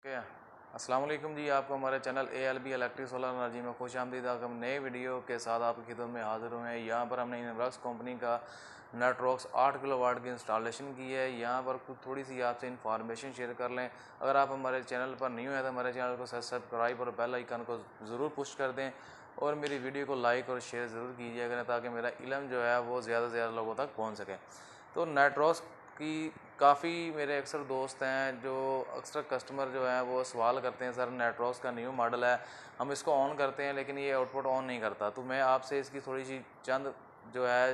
क्या अस्सलाम वालेकुम जी। आपको हमारे channel ALB electric solar energy में खुश आमदीद। हम नए वीडियो के साथ आपकी खिदमत में हाजिर हुए हैं। यहाँ पर हमने इनवर्क्स कंपनी का नेटवर्क्स 8 किलोवाट की इंस्टॉलेशन की है। यहाँ पर कुछ थोड़ी सी आपसे इन्फॉर्मेशन शेयर कर लें। अगर आप हमारे चैनल पर न्यू है तो हमारे चैनल को सब्सक्राइब और बेल आइकन को ज़रूर पुश कर दें और मेरी वीडियो को लाइक और शेयर ज़रूर कीजिएगा ताकि मेरा इल्म जो है वो ज़्यादा से ज़्यादा लोगों तक पहुँच सके। तो नेटवर्क्स की काफ़ी मेरे अक्सर दोस्त हैं जो अक्सर कस्टमर जो है वो सवाल करते हैं, सर नेटवर्क्स का न्यू मॉडल है, हम इसको ऑन करते हैं लेकिन ये आउटपुट ऑन नहीं करता। तो मैं आपसे इसकी थोड़ी सी चंद जो है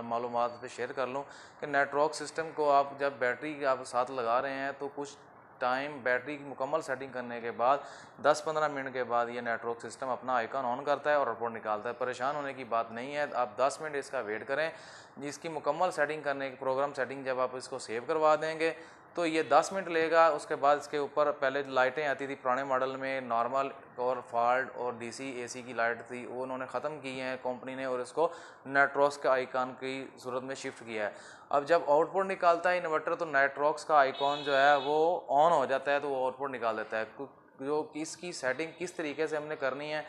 मालूमात पे शेयर कर लूँ कि नेटवर्क सिस्टम को आप जब बैटरी आप साथ लगा रहे हैं तो कुछ टाइम बैटरी की मुकम्मल सेटिंग करने के बाद 10-15 मिनट के बाद ये नेटवर्क सिस्टम अपना आइकन ऑन करता है और आउटपुट निकालता है। परेशान होने की बात नहीं है, आप 10 मिनट इसका वेट करें। जिसकी मुकम्मल सेटिंग करने की प्रोग्राम सेटिंग जब आप इसको सेव करवा देंगे तो ये 10 मिनट लेगा। उसके बाद इसके ऊपर पहले लाइटें आती थी पुराने मॉडल में, नॉर्मल और फॉल्ट और DC AC की लाइट थी, वो उन्होंने ख़त्म की हैं कंपनी ने और इसको नेटवर्क्स के आइकॉन की सूरत में शिफ्ट किया है। अब जब आउटपुट निकालता है इन्वर्टर तो नेटवर्क्स का आइकॉन जो है वो ऑन हो जाता है, तो वो आउटपुट निकाल देता है। जो इसकी सेटिंग किस तरीके से हमने करनी है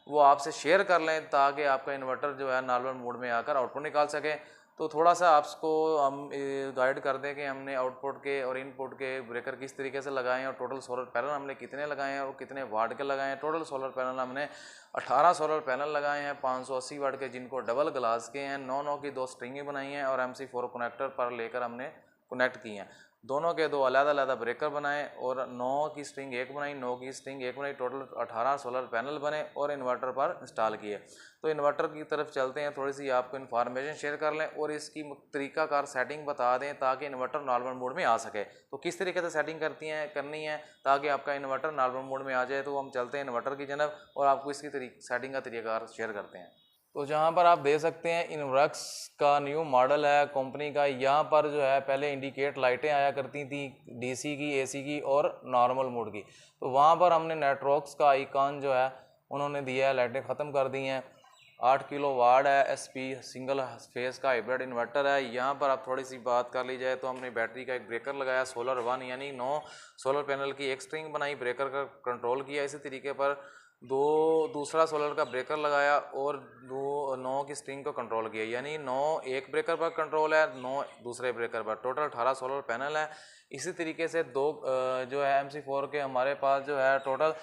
वो आपसे शेयर कर लें ताकि आपका इन्वर्टर जो है नॉर्मल मोड में आकर आउटपुट निकाल सके। तो थोड़ा सा आपको हम गाइड कर दें कि हमने आउटपुट के और इनपुट के ब्रेकर किस तरीके से लगाए हैं और टोटल सोलर पैनल हमने कितने लगाए हैं और कितने वाट के लगाए हैं। टोटल सोलर पैनल हमने 18 सोलर पैनल लगाए हैं 580 वाट के, जिनको डबल ग्लास के हैं। 9 की 2 स्ट्रिंगें बनाई हैं और MC4 कनेक्टर पर लेकर हमने कनेक्ट की हैं। दोनों के 2 अलग-अलग ब्रेकर बनाए और 9 की स्ट्रिंग एक बनाई, 9 की स्ट्रिंग एक बनाई, टोटल 18 सोलर पैनल बने और इन्वर्टर पर इंस्टॉल किए। तो इन्वर्टर की तरफ चलते हैं, थोड़ी सी आपको इन्फॉर्मेशन शेयर कर लें और इसकी तरीकाकार सेटिंग बता दें ताकि इन्वर्टर नॉर्मल मोड में आ सके। तो किस तरीके से सेटिंग करनी है ताकि आपका इन्वर्टर नॉर्मल मोड में आ जाए। तो हम चलते हैं इन्वर्टर की जनब और आपको इसकी सेटिंग का तरीकाकार शेयर करते हैं। तो जहाँ पर आप देख सकते हैं इनवर्क्स का न्यू मॉडल है कंपनी का। यहाँ पर जो है पहले इंडिकेट लाइटें आया करती थी DC की, AC की और नॉर्मल मोड की। तो वहाँ पर हमने नेटवर्क्स का आइकॉन जो है उन्होंने दिया है, लाइटें ख़त्म कर दी हैं। 8 किलो वाट है, SP सिंगल फेस का हाइब्रिड इन्वर्टर है। यहाँ पर आप थोड़ी सी बात कर ली जाए तो हमने बैटरी का एक ब्रेकर लगाया सोलर 1, यानी 9 सोलर पैनल की एक स्ट्रिंग बनाई, ब्रेकर का कंट्रोल किया। इसी तरीके पर दूसरा सोलर का ब्रेकर लगाया और 9 की स्ट्रिंग को कंट्रोल किया, यानी 9 एक ब्रेकर पर कंट्रोल है, 9 दूसरे ब्रेकर पर। टोटल 18 सोलर पैनल है। इसी तरीके से जो है MC4 के हमारे पास जो है टोटल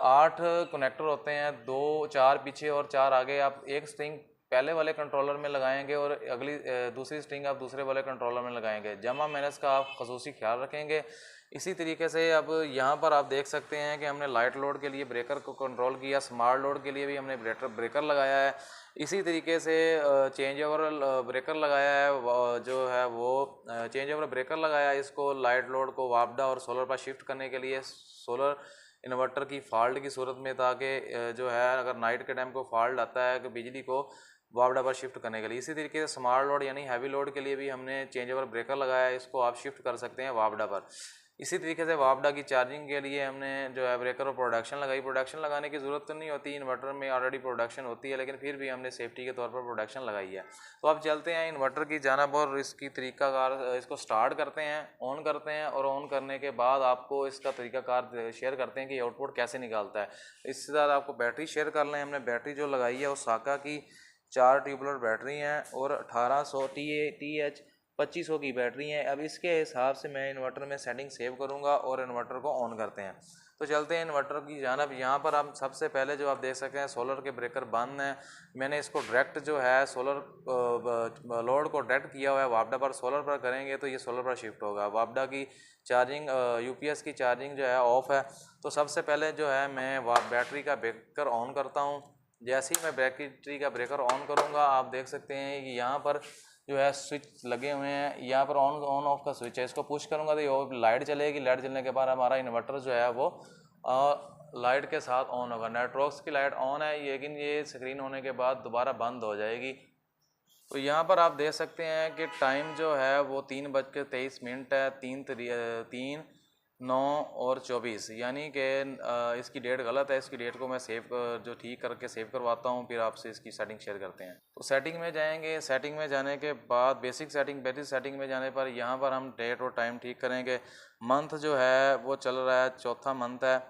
8 कनेक्टर होते हैं, 4 पीछे और 4 आगे। आप एक स्ट्रिंग पहले वाले कंट्रोलर में लगाएंगे और दूसरी स्ट्रिंग आप दूसरे वाले कंट्रोलर में लगाएंगे। जमा मैनेज का आप खसूसी ख्याल रखेंगे। इसी तरीके से अब यहाँ पर आप देख सकते हैं कि हमने लाइट लोड के लिए ब्रेकर को कंट्रोल किया, स्मार्ट लोड के लिए भी हमने ब्रेकर लगाया है। इसी तरीके से चेंज ओवर ब्रेकर लगाया है, जो है वो चेंज ओवर ब्रेकर लगाया है। इसको लाइट लोड को वापडा और सोलर पर शिफ्ट करने के लिए, सोलर इन्वर्टर की फॉल्ट की सूरत में, ताकि जो है अगर नाइट के टाइम को फॉल्ट आता है कि बिजली को वापडा पर शिफ्ट करने के लिए। इसी तरीके से स्मार्ट लोड यानी हैवी लोड के लिए भी हमने चेंज ओवर ब्रेकर लगाया है, इसको आप शिफ्ट कर सकते हैं वापडा पर। इसी तरीके से वापडा की चार्जिंग के लिए हमने जो है ब्रेकर और प्रोडक्शन लगाई। प्रोडक्शन लगाने की ज़रूरत तो नहीं होती, इन्वर्टर में ऑलरेडी प्रोडक्शन होती है, लेकिन फिर भी हमने सेफ्टी के तौर पर प्रोडक्शन लगाई है। तो अब चलते हैं इन्वर्टर की जानब और इसकी तरीकाकार इसको स्टार्ट करते हैं, ऑन करते हैं और ऑन करने के बाद आपको इसका तरीकाकार शेयर करते हैं कि आउटपुट कैसे निकालता है। इसके साथ आपको बैटरी शेयर कर लें। हमने बैटरी जो लगाई है वो साका की 4 ट्यूबुलर बैटरी हैं और 1800 TH 2500 की बैटरी हैं। अब इसके हिसाब से मैं इन्वर्टर में सेटिंग सेव करूंगा और इन्वर्टर को ऑन करते हैं। तो चलते हैं इन्वर्टर की जानब। यहाँ पर हम सबसे पहले जो आप देख सकते हैं सोलर के ब्रेकर बंद हैं। मैंने इसको डायरेक्ट जो है सोलर लोड को डायरेक्ट किया हुआ है वापडा पर। सोलर पर करेंगे तो ये सोलर पर शिफ्ट होगा। वापडा की चार्जिंग UPS की चार्जिंग जो है ऑफ है। तो सबसे पहले जो है मैं बैटरी का ब्रेकर ऑन करता हूँ। जैसे ही मैं बैटरी का ब्रेकर ऑन करूँगा आप देख सकते हैं कि यहाँ पर जो है स्विच लगे हुए हैं। यहाँ पर ऑन ऑफ का स्विच है, इसको पुश करूँगा तो ये लाइट चलेगी। लाइट चलने के बाद हमारा इन्वर्टर जो है वो लाइट के साथ ऑन होगा। नेटवर्क्स की लाइट ऑन है लेकिन ये स्क्रीन होने के बाद दोबारा बंद हो जाएगी। तो यहाँ पर आप देख सकते हैं कि टाइम जो है वो 3:23 है। 3 9 और 24, यानी कि इसकी डेट गलत है। इसकी डेट को मैं जो ठीक करके सेव करवाता हूँ, फिर आपसे इसकी सेटिंग शेयर करते हैं। तो सेटिंग में जाएंगे। सेटिंग में जाने के बाद बेसिक सेटिंग में जाने पर यहाँ पर हम डेट और टाइम ठीक करेंगे। मंथ जो है वो चल रहा है, चौथा मंथ है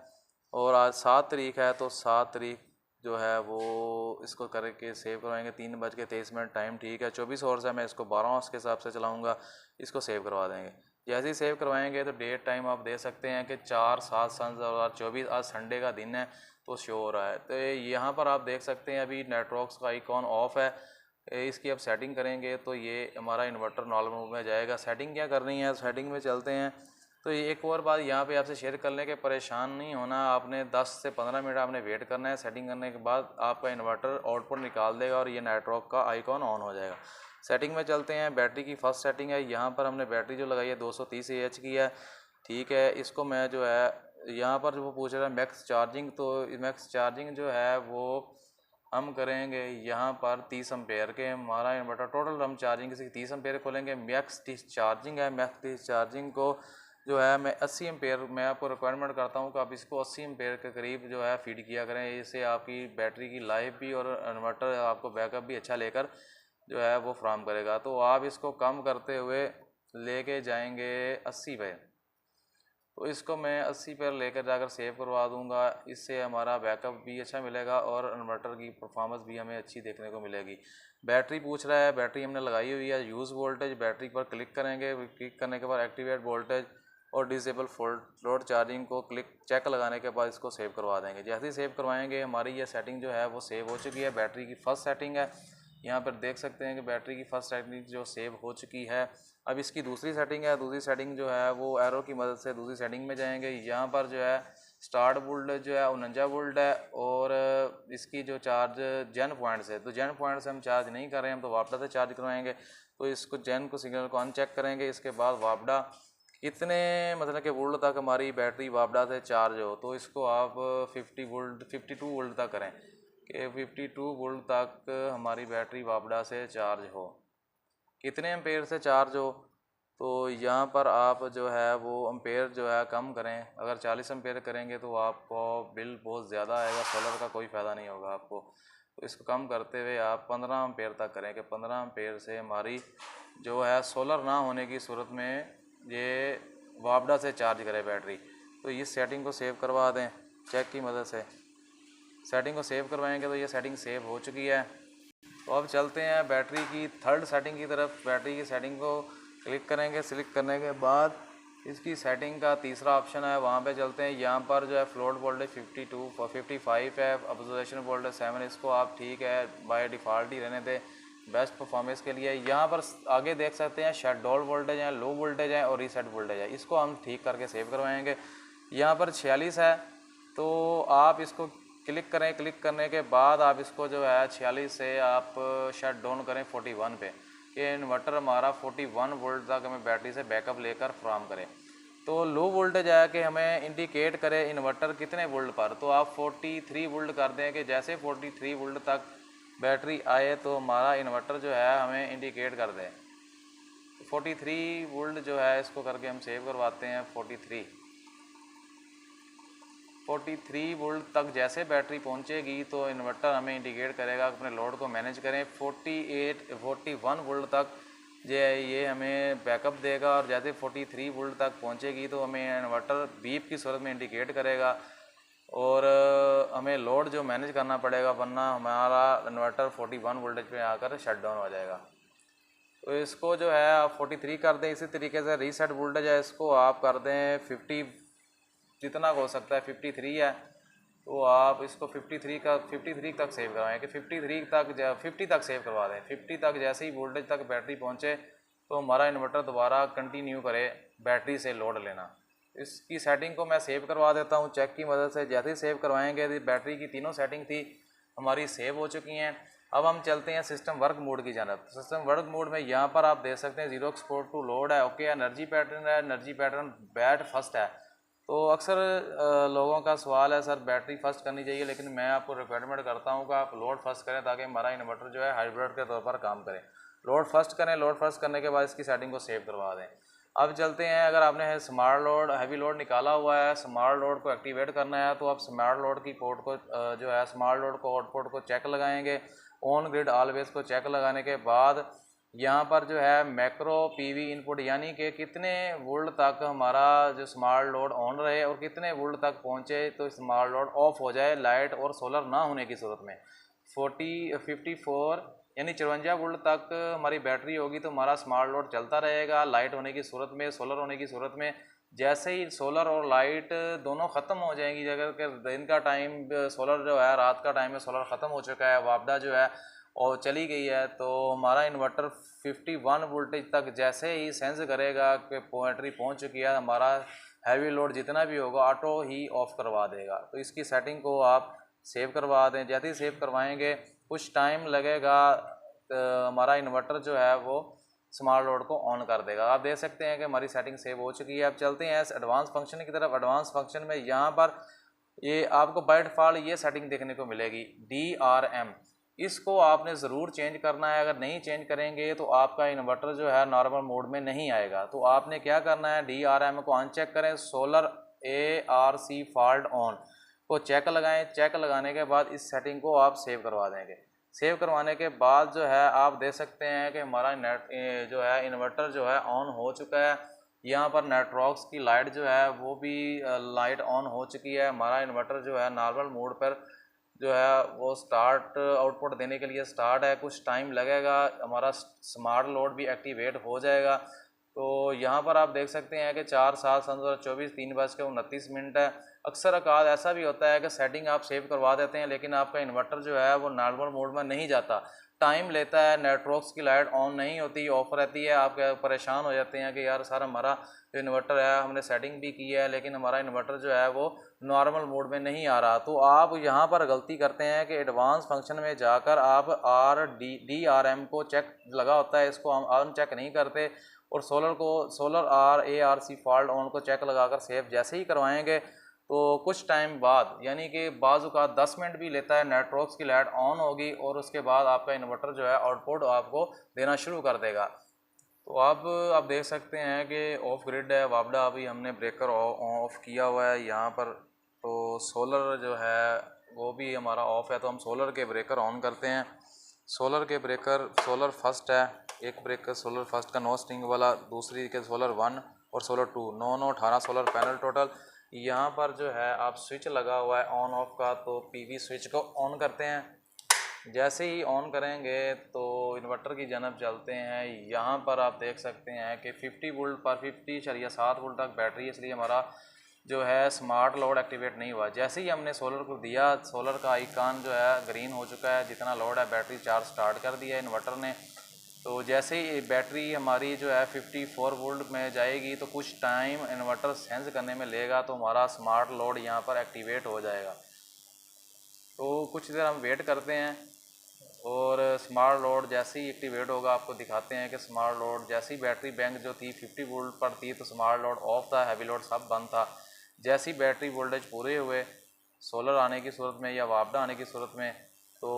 और आज 7 तारीख है, तो 7 तारीख जो है वो इसको करके सेव करवाएंगे। 3:23 टाइम ठीक है। 24 आवर्स है, मैं इसको 12 आवर्स के हिसाब से चलाऊँगा। इसको सेव करवा देंगे। जैसे ही सेव करवाएंगे तो डेट टाइम आप दे सकते हैं कि 4/7/2024, आज संडे का दिन है तो शो हो रहा है। तो यहाँ पर आप देख सकते हैं अभी नेटवर्क्स का आइकॉन ऑफ है। इसकी अब सेटिंग करेंगे तो ये हमारा इन्वर्टर नॉर्मल मोड में जाएगा। सेटिंग क्या करनी है, सेटिंग में चलते हैं। तो ये एक और बात यहाँ पे आपसे शेयर कर लें कि परेशान नहीं होना, आपने 10 से 15 मिनट आपने वेट करना है। सेटिंग करने के बाद आपका इन्वर्टर आउटपुट निकाल देगा और ये नेटवर्क का आइकॉन ऑन हो जाएगा। सेटिंग में चलते हैं। बैटरी की फर्स्ट सेटिंग है, यहाँ पर हमने बैटरी जो लगाई है 230 AH की है, ठीक है। इसको मैं जो है यहाँ पर जो वो पूछ रहा है मैक्स चार्जिंग, तो मैक्स चार्जिंग जो है वो हम करेंगे यहाँ पर 30 एम्पेयर के। हमारा इन्वर्टर टोटल हम चार्जिंग किसी 30 एम्पेयर खोलेंगे। मैक्स चार्जिंग है, मैक्स चार्जिंग को जो है मैं 80 एम्पेयर मैं आपको रिक्वायरमेंट करता हूँ कि आप इसको 80 एम्पेयर के करीब जो है फीड किया करें। इससे आपकी बैटरी की लाइफ भी और इन्वर्टर आपको बैकअप भी अच्छा लेकर जो है वो फ्राहम करेगा। तो आप इसको कम करते हुए लेके जाएंगे 80 पे, तो इसको मैं 80 पर लेकर जाकर सेव करवा दूंगा। इससे हमारा बैकअप भी अच्छा मिलेगा और इन्वर्टर की परफॉर्मेंस भी हमें अच्छी देखने को मिलेगी। बैटरी पूछ रहा है, बैटरी हमने लगाई हुई है। यूज़ वोल्टेज, बैटरी पर क्लिक करेंगे। क्लिक करने के बाद एक्टिवेट वोल्टेज और डिसेबल फ्लोट चार्जिंग को चेक लगाने के बाद इसको सेव करवा देंगे। जैसे ही सेव करवाएंगे हमारी ये सेटिंग जो है वो सेव हो चुकी है। बैटरी की फर्स्ट सेटिंग है, यहाँ पर देख सकते हैं कि बैटरी की फर्स्ट सेटिंग जो सेव हो चुकी है। अब इसकी दूसरी सेटिंग है। दूसरी सेटिंग जो है वो एरो की मदद से दूसरी सेटिंग में जाएंगे। यहाँ पर जो है स्टार्ट वोल्टेज जो है 49 वोल्ट है और इसकी जो चार्ज जेन पॉइंट से, तो जेन पॉइंट से हम चार्ज नहीं कर रहे हैं, हम तो वापडा से चार्ज करवाएंगे। तो इसको जेन को सिग्नल को अनचेक करेंगे। इसके बाद वापडा कितने मतलब कि वोल्ट तक हमारी बैटरी वापडा से चार्ज हो, तो इसको आप 52 वोल्ट तक करें कि 52 वोल्ट तक हमारी बैटरी वापडा से चार्ज हो। कितने एम्पेयर से चार्ज हो, तो यहाँ पर आप जो है वो एम्पेयर जो है कम करें। अगर 40 एम्पेयर करेंगे तो आपको बिल बहुत ज़्यादा आएगा, सोलर का कोई फ़ायदा नहीं होगा आपको। तो इसको कम करते हुए आप 15 एम्पेयर तक करें कि 15 एम्पेयर से हमारी जो है सोलर ना होने की सूरत में ये वापडा से चार्ज करे बैटरी। तो इस सेटिंग को सेव करवा दें चेक की मदद से। सेटिंग को सेव करवाएंगे तो ये सेटिंग सेव हो चुकी है। तो अब चलते हैं बैटरी की थर्ड सेटिंग की तरफ। बैटरी की सेटिंग को क्लिक करेंगे। क्लिक करने के बाद इसकी सेटिंग का तीसरा ऑप्शन है, वहाँ पे चलते हैं। यहाँ पर जो है फ्लोट वोल्टेज 55 है, ऑब्जर्वेशन वोल्टेज 7। इसको आप ठीक है बाय डिफ़ॉल्ट ही रहने दें बेस्ट परफॉर्मेंस के लिए। यहाँ पर आगे देख सकते हैं शट डाउन वोल्टेज है, लो वोल्टेज है और रीसेट वोल्टेज है। इसको हम ठीक करके सेव करवाएंगे। यहाँ पर 46 है, तो आप इसको क्लिक करें। क्लिक करने के बाद आप इसको जो है 46 से आप शट डाउन करें 41 पे। ये इन्वर्टर हमारा 41 वोल्ट तक हमें बैटरी से बैकअप लेकर फ्राहम करें। तो लो वोल्टेज आया कि हमें इंडिकेट करे इन्वर्टर कितने वोल्ट पर, तो आप 43 वोल्ट कर दें कि जैसे 43 वोल्ट तक बैटरी आए तो हमारा इन्वर्टर जो है हमें इंडिकेट कर दे। 43 वोल्ट जो है इसको करके हम सेव करवाते हैं। 43 वोल्ट तक जैसे बैटरी पहुंचेगी तो इन्वर्टर हमें इंडिकेट करेगा अपने लोड को मैनेज करें। 41 वोल्ट तक ये हमें बैकअप देगा और जैसे 43 वोल्ट तक पहुंचेगी तो हमें इन्वर्टर बीप की सूरत में इंडिकेट करेगा और हमें लोड जो मैनेज करना पड़ेगा, वरना हमारा इन्वर्टर 41 वोल्टेज पे आकर शट डाउन हो जाएगा। तो इसको जो है आप 43 कर दें। इसी तरीके से रीसेट वोल्टेज है, इसको आप कर दें 50, जितना हो सकता है 53 है, तो आप इसको 53 तक सेव करवाएं कि 50 तक सेव करवा दें। 50 तक जैसे ही वोल्टेज तक बैटरी पहुंचे तो हमारा इन्वर्टर दोबारा कंटिन्यू करे बैटरी से लोड लेना। इसकी सेटिंग को मैं सेव करवा देता हूं चेक की मदद से। जैसे ही सेव करवाएंगे बैटरी की तीनों सेटिंग थी हमारी सेव हो चुकी हैं। अब हम चलते हैं सिस्टम वर्क मोड की जानब। सिस्टम वर्क मोड में यहाँ पर आप देख सकते हैं 0 एक्सपोर्ट टू लोड है, ओके। एनर्जी पैटर्न है, एनर्जी पैटर्न बैट फर्स्ट है। तो अक्सर लोगों का सवाल है सर बैटरी फर्स्ट करनी चाहिए, लेकिन मैं आपको रिकमेंड करता हूँ कि आप लोड फर्स्ट करें ताकि हमारा इन्वर्टर जो है हाइब्रिड के तौर पर काम करें। लोड फर्स्ट करें। लोड फर्स्ट करने के बाद इसकी सेटिंग को सेव करवा दें। अब चलते हैं, अगर आपने स्मार्ट लोड हैवी लोड निकाला हुआ है, स्मार्ट लोड को एक्टिवेट करना है, तो आप स्मार्ट लोड की पोर्ट को जो है स्मार्ट लोड को आउटपुट को चेक लगाएंगे। ऑन ग्रिड ऑलवेज को चेक लगाने के बाद यहाँ पर जो है मैक्रो पीवी इनपुट यानी कि कितने वोल्ट तक हमारा जो स्मार्ट लोड ऑन रहे और कितने वोल्ट तक पहुँचे तो स्मार्ट लोड ऑफ हो जाए लाइट और सोलर ना होने की सूरत में। 54 यानी 54 वोल्ट तक हमारी बैटरी होगी तो हमारा स्मार्ट लोड चलता रहेगा लाइट होने की सूरत में, सोलर होने की सूरत में। जैसे ही सोलर और लाइट दोनों ख़त्म हो जाएंगी, अगर के दिन का टाइम सोलर जो है, रात का टाइम है सोलर ख़त्म हो चुका है, वापडा जो है और चली गई है, तो हमारा इन्वर्टर 51 वोल्टेज तक जैसे ही सेंस करेगा कि बैटरी पहुंच चुकी है, हमारा हैवी लोड जितना भी होगा ऑटो ही ऑफ करवा देगा। तो इसकी सेटिंग को आप सेव करवा दें। जैसे ही सेव करवाएंगे कुछ टाइम लगेगा, हमारा इन्वर्टर जो है वो स्मार्ट लोड को ऑन कर देगा। आप देख सकते हैं कि हमारी सेटिंग सेव हो चुकी है। अब चलते हैं एडवांस फंक्शन की तरफ। एडवांस फंक्शन में यहाँ पर ये आपको बाय डिफ़ॉल्ट ये सेटिंग देखने को मिलेगी DRM। इसको आपने ज़रूर चेंज करना है, अगर नहीं चेंज करेंगे तो आपका इन्वर्टर जो है नॉर्मल मोड में नहीं आएगा। तो आपने क्या करना है, DRM को अनचेक करें, सोलर ARC फॉल्ट ऑन को चेक लगाएं। चेक लगाने के बाद इस सेटिंग को आप सेव करवा देंगे। सेव करवाने के बाद जो है आप देख सकते हैं कि हमारा नेट जो है इन्वर्टर जो है ऑन हो चुका है। यहाँ पर नेट्रॉक्स की लाइट जो है वो भी लाइट ऑन हो चुकी है। हमारा इन्वर्टर जो है नॉर्मल मोड पर जो है वो स्टार्ट आउटपुट देने के लिए स्टार्ट है। कुछ टाइम लगेगा, हमारा स्मार्ट लोड भी एक्टिवेट हो जाएगा। तो यहाँ पर आप देख सकते हैं कि 4/7/2024 3:29 है। अक्सर अकाल ऐसा भी होता है कि सेटिंग आप सेव करवा देते हैं लेकिन आपका इन्वर्टर जो है वो नॉर्मल मोड में नहीं जाता, टाइम लेता है, नेटवर्क्स की लाइट ऑन नहीं होती, ऑफ रहती है। आप परेशान हो जाते हैं कि यार सर हमारा जो इन्वर्टर है हमने सेटिंग भी की है लेकिन हमारा इन्वर्टर जो है वो नॉर्मल मोड में नहीं आ रहा। तो आप यहाँ पर गलती करते हैं कि एडवांस फंक्शन में जाकर आप DRM को चेक लगा होता है, इसको हम अनचेक नहीं करते और सोलर ARC फॉल्ट ऑन को चेक लगाकर सेव जैसे ही करवाएंगे तो कुछ टाइम बाद यानी कि बाज़ औक़ात 10 मिनट भी लेता है, नेटवर्क्स की लाइट ऑन होगी और उसके बाद आपका इन्वर्टर जो है आउटपुट आपको देना शुरू कर देगा। तो आप देख सकते हैं कि ऑफ ग्रिड है वापडा, अभी हमने ब्रेकर ऑफ किया हुआ है यहाँ पर। तो सोलर जो है वो भी हमारा ऑफ है, तो हम सोलर के ब्रेकर ऑन करते हैं। सोलर के ब्रेकर, सोलर फर्स्ट है, एक ब्रेकर सोलर फर्स्ट का नो स्ट्रिंग वाला, दूसरी के सोलर 1 और सोलर 2, 18 सोलर पैनल टोटल। यहाँ पर जो है आप स्विच लगा हुआ है ऑन ऑफ का, तो PV स्विच को ऑन करते हैं। जैसे ही ऑन करेंगे तो इन्वर्टर की जानब चलते हैं। यहाँ पर आप देख सकते हैं कि 50 वोल्ट पर 50.7 वोल्ट तक बैटरी है, इसलिए हमारा जो है स्मार्ट लोड एक्टिवेट नहीं हुआ। जैसे ही हमने सोलर को दिया, सोलर का आइकन जो है ग्रीन हो चुका है, जितना लोड है बैटरी चार्ज स्टार्ट कर दिया है इन्वर्टर ने। तो जैसे ही बैटरी हमारी जो है 54 वोल्ट में जाएगी तो कुछ टाइम इन्वर्टर सेंस करने में लेगा, तो हमारा स्मार्ट लोड यहाँ पर एक्टिवेट हो जाएगा। तो कुछ देर हम वेट करते हैं और स्मार्ट लोड जैसे ही एक्टिवेट होगा आपको दिखाते हैं कि स्मार्ट लोड जैसी बैटरी बैंक जो थी 50 वोल्ट पर थी तो स्मार्ट लोड ऑफ था, हैवी लोड सब बंद था। जैसे ही बैटरी वोल्टेज पूरे हुए सोलर आने की सूरत में या वापडा आने की सूरत में, तो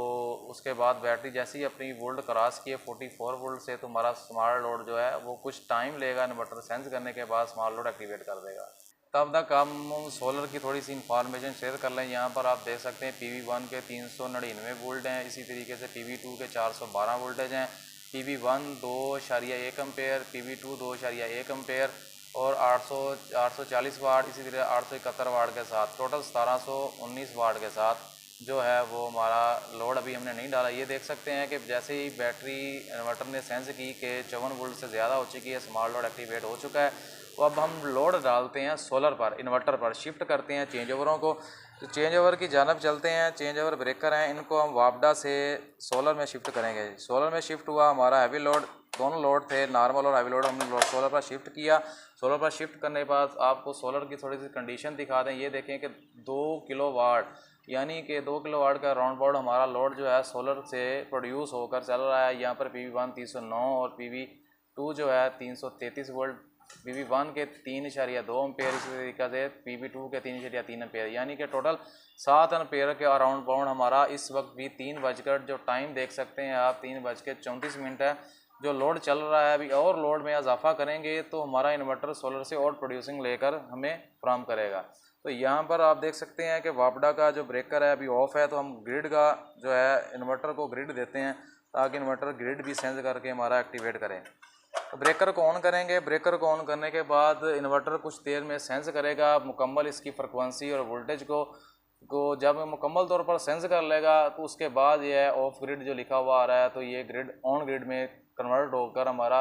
उसके बाद बैटरी जैसे ही अपनी वोल्ट क्रॉस किए 44 वोल्ट से, तो हमारा स्मार्ट लोड जो है वो कुछ टाइम लेगा इन्वर्टर सेंस करने के बाद स्मार्ट लोड एक्टिवेट कर देगा। तब तक हम सोलर की थोड़ी सी इंफॉर्मेशन शेयर कर लें। यहाँ पर आप देख सकते हैं PV1 के 399 वोल्ट हैं, इसी तरीके से PV2 के 412 वोल्टेज हैं, PV1 2.1 एम्पेयर, PV2 2.1 एम्पेयर और 840 वाट, इसी तरह 871 वाट के साथ टोटल 1719 वाट के साथ जो है वो हमारा लोड अभी हमने नहीं डाला। ये देख सकते हैं कि जैसे ही बैटरी इन्वर्टर ने सेंस की कि 54 वोल्ट से ज़्यादा हो चुकी है, स्मार्ट लोड एक्टिवेट हो चुका है। तो अब हम लोड डालते हैं सोलर पर, इन्वर्टर पर शिफ्ट करते हैं चेंज ओवरों को। तो चेंज ओवर की जानब चलते हैं। चेंज ओवर ब्रेकर हैं, इनको हम वापडा से सोलर में शिफ्ट करेंगे। सोलर में शिफ्ट हुआ हमारा हैवी लोड, दोनों लोड थे नॉर्मल और हैवी लोड, हमने सोलर पर शिफ्ट किया। सोलर पर शिफ्ट करने के बाद आपको सोलर की थोड़ी सी कंडीशन दिखा दें। ये देखें कि 2 किलोवाट यानी कि 2 किलोवाट का राउंड अबाउट हमारा लोड जो है सोलर से प्रोड्यूस होकर चल रहा है। यहाँ पर PV1 309 और PV2 जो है 333 वोल्ट, PV1 के 3.2 एम्पेयर, इसी तरीके से PV2 के 3.3 एम्पेयर, यानी कि टोटल 7 एम्पेयर के अराउंड बाउंड हमारा इस वक्त भी 3 बजकर जो टाइम देख सकते हैं आप 3:34 है, जो लोड चल रहा है अभी और लोड में इजाफा करेंगे तो हमारा इन्वर्टर सोलर से और प्रोड्यूसिंग लेकर हमें फ्राहम करेगा। तो यहाँ पर आप देख सकते हैं कि वापडा का जो ब्रेकर है अभी ऑफ है, तो हम ग्रिड का जो है इन्वर्टर को ग्रिड देते हैं ताकि इन्वर्टर ग्रिड भी सेंस करके हमारा एक्टिवेट करें। तो ब्रेकर को ऑन करेंगे। ब्रेकर को ऑन करने के बाद इन्वर्टर कुछ देर में सेंस करेगा मुकम्मल इसकी फ्रिक्वेंसी और वोल्टेज को जब मुकम्मल तौर पर सेंस कर लेगा तो उसके बाद ये है ऑफ ग्रिड जो लिखा हुआ आ रहा है, तो ये ग्रिड ऑन ग्रिड में कन्वर्ट होकर हमारा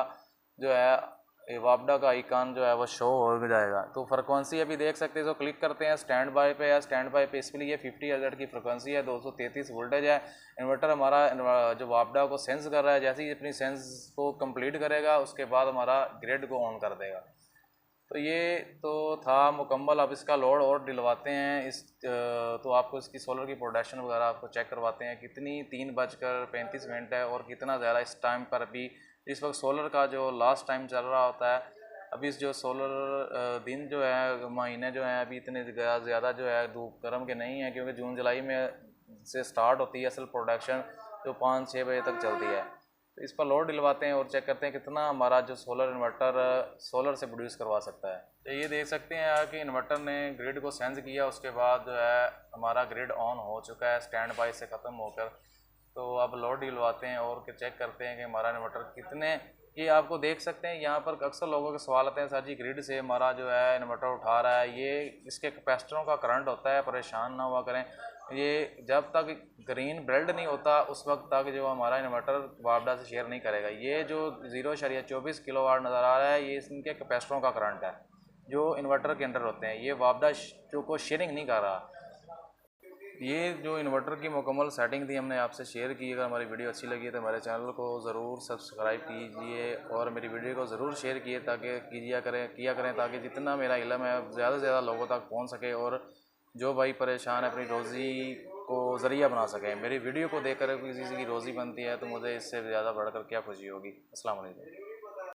जो है वापडा का आइकन जो है वो शो हो जाएगा। तो फ्रिक्वेंसी अभी देख सकते हैं, तो क्लिक करते हैं स्टैंड बाय पे। या स्टैंड बाय पे इसके लिए 50 हर्ट्ज की फ्रिक्वेंसी है, 233 वोल्टेज है। इन्वर्टर हमारा जो वापडा को सेंस कर रहा है, जैसे ही अपनी सेंस को कंप्लीट करेगा उसके बाद हमारा ग्रिड को ऑन कर देगा। तो ये तो था मुकम्मल। अब इसका लोड और दिलवाते हैं तो आपको इसकी सोलर की प्रोडक्शन वगैरह आपको चेक करवाते हैं कितनी 3:35 है और कितना ज़्यादा इस टाइम पर अभी इस वक्त सोलर का जो लास्ट टाइम चल रहा होता है। अभी इस जो सोलर दिन जो है महीने जो हैं अभी इतने ज़्यादा जो है धूप गर्म के नहीं है, क्योंकि जून जुलाई में से स्टार्ट होती है असल प्रोडक्शन जो 5-6 बजे तक चलती है। तो इस पर लोड दिलवाते हैं और चेक करते हैं कितना हमारा जो सोलर इन्वर्टर सोलर से प्रोड्यूस करवा सकता है। तो ये देख सकते हैं कि इन्वर्टर ने ग्रिड को सेंस किया, उसके बाद जो है हमारा ग्रिड ऑन हो चुका है स्टैंड बाय से ख़त्म होकर। तो अब लोड दिलवाते हैं और चेक करते हैं कि हमारा इन्वर्टर कितने, ये आपको देख सकते हैं यहाँ पर अक्सर लोगों के सवाल आते हैं सर जी ग्रिड से हमारा जो है इन्वर्टर उठा रहा है, ये इसके कैपेसिटरों का करंट होता है, परेशान ना हुआ करें। ये जब तक ग्रीन बिल्ड नहीं होता उस वक्त तक जो हमारा इन्वर्टर वापडा से शेयर नहीं करेगा। ये जो 0.24 किलोवाट नज़र आ रहा है ये इनके कैपेसिटरों का करंट है जो इन्वर्टर के अंदर होते हैं, ये वापडा जो को शेयरिंग नहीं कर रहा। ये जो इन्वर्टर की मुकम्मल सेटिंग थी हमने आपसे शेयर की। अगर हमारी वीडियो अच्छी लगी तो हमारे चैनल को ज़रूर सब्सक्राइब कीजिए और मेरी वीडियो को ज़रूर शेयर किया करें ताकि जितना मेरा इल्म है ज़्यादा से ज़्यादा लोगों तक पहुंच सके और जो भाई परेशान है अपनी रोज़ी को ज़रिया बना सकें। मेरी वीडियो को देखकर किसी की रोज़ी बनती है तो मुझे इससे ज़्यादा बढ़कर क्या खुशी होगी। अस्सलाम वालेकुम।